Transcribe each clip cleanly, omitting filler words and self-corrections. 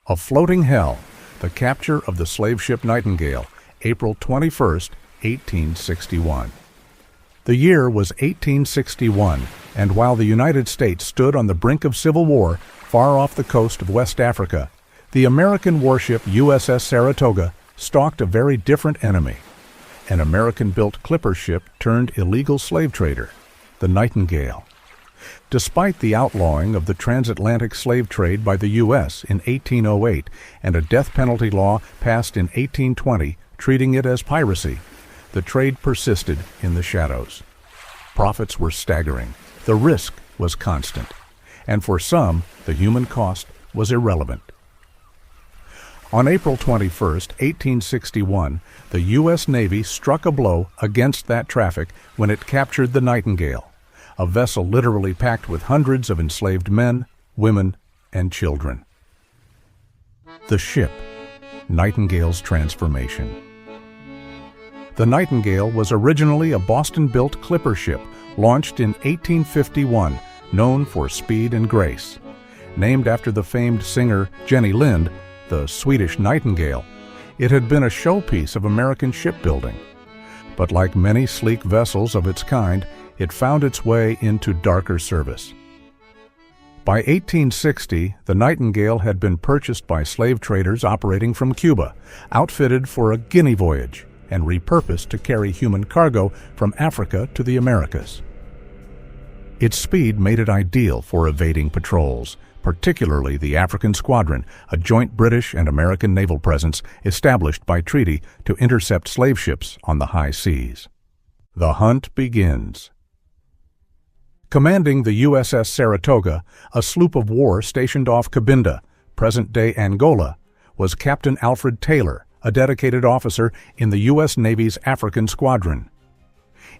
A Floating Hell, the capture of the slave ship Nightingale, April 21, 1861. The year was 1861, and while the United States stood on the brink of civil war far off the coast of West Africa, the American warship USS Saratoga stalked a very different enemy, an American-built clipper ship turned illegal slave trader, the Nightingale. Despite the outlawing of the transatlantic slave trade by the U.S. in 1808 and a death penalty law passed in 1820 treating it as piracy, the trade persisted in the shadows. Profits were staggering, the risk was constant, and for some, the human cost was irrelevant. On April 21, 1861, the U.S. Navy struck a blow against that traffic when it captured the Nightingale, a vessel literally packed with hundreds of enslaved men, women, and children. The ship, Nightingale's transformation. The Nightingale was originally a Boston-built clipper ship launched in 1851, known for speed and grace. Named after the famed singer Jenny Lind, the Swedish Nightingale, it had been a showpiece of American shipbuilding. But like many sleek vessels of its kind, it found its way into darker service. By 1860, the Nightingale had been purchased by slave traders operating from Cuba, outfitted for a Guinea voyage, and repurposed to carry human cargo from Africa to the Americas. Its speed made it ideal for evading patrols, particularly the African Squadron, a joint British and American naval presence established by treaty to intercept slave ships on the high seas. The hunt begins. Commanding the USS Saratoga, a sloop of war stationed off Cabinda, present-day Angola, was Captain Alfred Taylor, a dedicated officer in the U.S. Navy's African Squadron.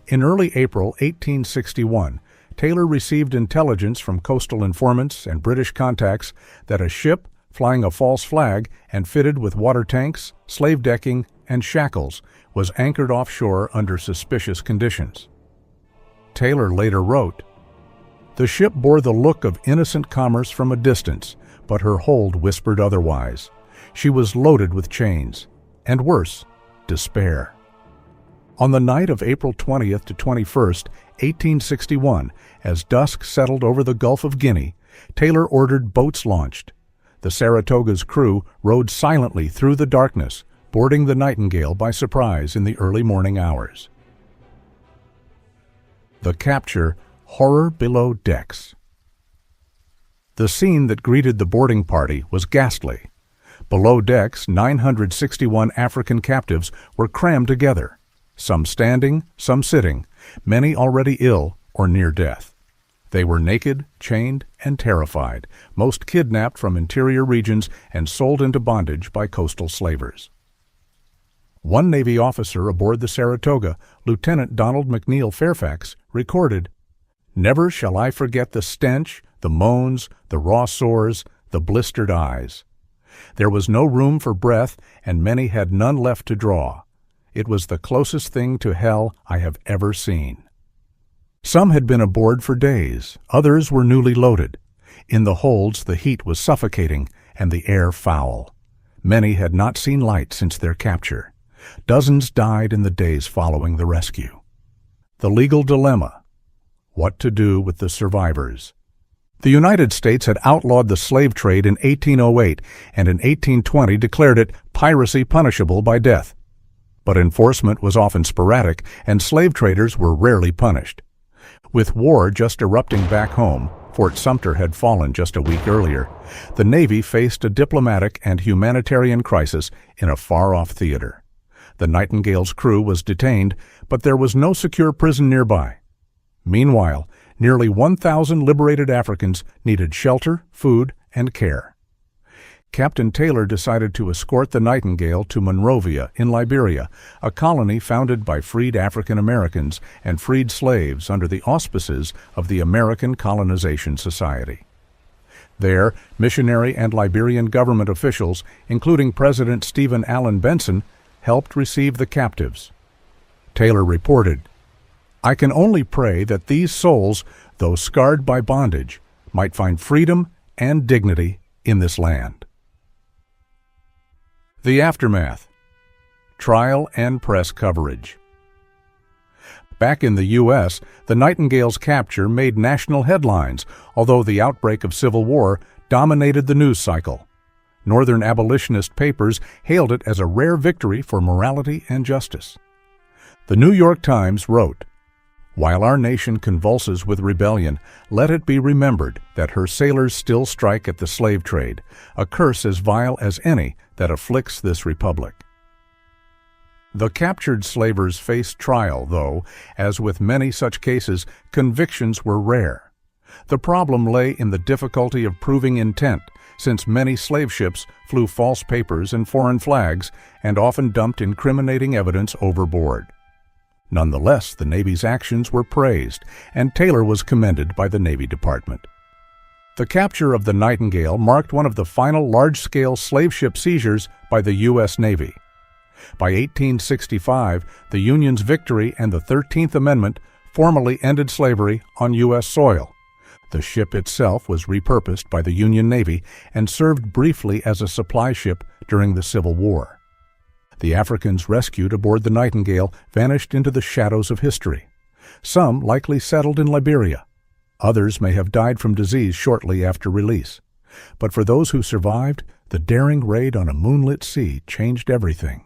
In early April 1861, Taylor received intelligence from coastal informants and British contacts that a ship flying a false flag and fitted with water tanks, slave decking, and shackles was anchored offshore under suspicious conditions. Taylor later wrote, "The ship bore the look of innocent commerce from a distance, but her hold whispered otherwise. She was loaded with chains, and worse, despair." On the night of April 20th to 21st, 1861, as dusk settled over the Gulf of Guinea, Taylor ordered boats launched. The Saratoga's crew rowed silently through the darkness, boarding the Nightingale by surprise in the early morning hours. The capture, horror below decks. The scene that greeted the boarding party was ghastly. Below decks, 961 African captives were crammed together, some standing, some sitting, many already ill or near death. They were naked, chained, and terrified, most kidnapped from interior regions and sold into bondage by coastal slavers. One Navy officer aboard the Saratoga, Lieutenant Donald McNeil Fairfax, recorded, "Never shall I forget the stench, the moans, the raw sores, the blistered eyes. There was no room for breath, and many had none left to draw. It was the closest thing to hell I have ever seen." Some had been aboard for days, others were newly loaded. In the holds the heat was suffocating and the air foul. Many had not seen light since their capture. Dozens died in the days following the rescue. The legal dilemma: what to do with the survivors? The United States had outlawed the slave trade in 1808 and in 1820 declared it piracy punishable by death. But enforcement was often sporadic, and slave traders were rarely punished. With war just erupting back home, Fort Sumter had fallen just a week earlier, the Navy faced a diplomatic and humanitarian crisis in a far-off theater. The Nightingale's crew was detained, but there was no secure prison nearby. Meanwhile, nearly 1,000 liberated Africans needed shelter, food, and care. Captain Taylor decided to escort the Nightingale to Monrovia in Liberia, a colony founded by freed African Americans and freed slaves under the auspices of the American Colonization Society. There, missionary and Liberian government officials, including President Stephen Allen Benson, helped receive the captives. Taylor reported, "I can only pray that these souls, though scarred by bondage, might find freedom and dignity in this land." The aftermath. Trial and press coverage. Back in the U.S., the Nightingales' capture made national headlines, although the outbreak of civil war dominated the news cycle. Northern abolitionist papers hailed it as a rare victory for morality and justice. The New York Times wrote, "While our nation convulses with rebellion, let it be remembered that her sailors still strike at the slave trade, a curse as vile as any that afflicts this republic." The captured slavers faced trial, though, as with many such cases, convictions were rare. The problem lay in the difficulty of proving intent, since many slave ships flew false papers and foreign flags and often dumped incriminating evidence overboard. Nonetheless, the Navy's actions were praised, and Taylor was commended by the Navy Department. The capture of the Nightingale marked one of the final large-scale slave ship seizures by the U.S. Navy. By 1865, the Union's victory and the 13th Amendment formally ended slavery on U.S. soil. The ship itself was repurposed by the Union Navy and served briefly as a supply ship during the Civil War. The Africans rescued aboard the Nightingale vanished into the shadows of history. Some likely settled in Liberia. Others may have died from disease shortly after release. But for those who survived, the daring raid on a moonlit sea changed everything.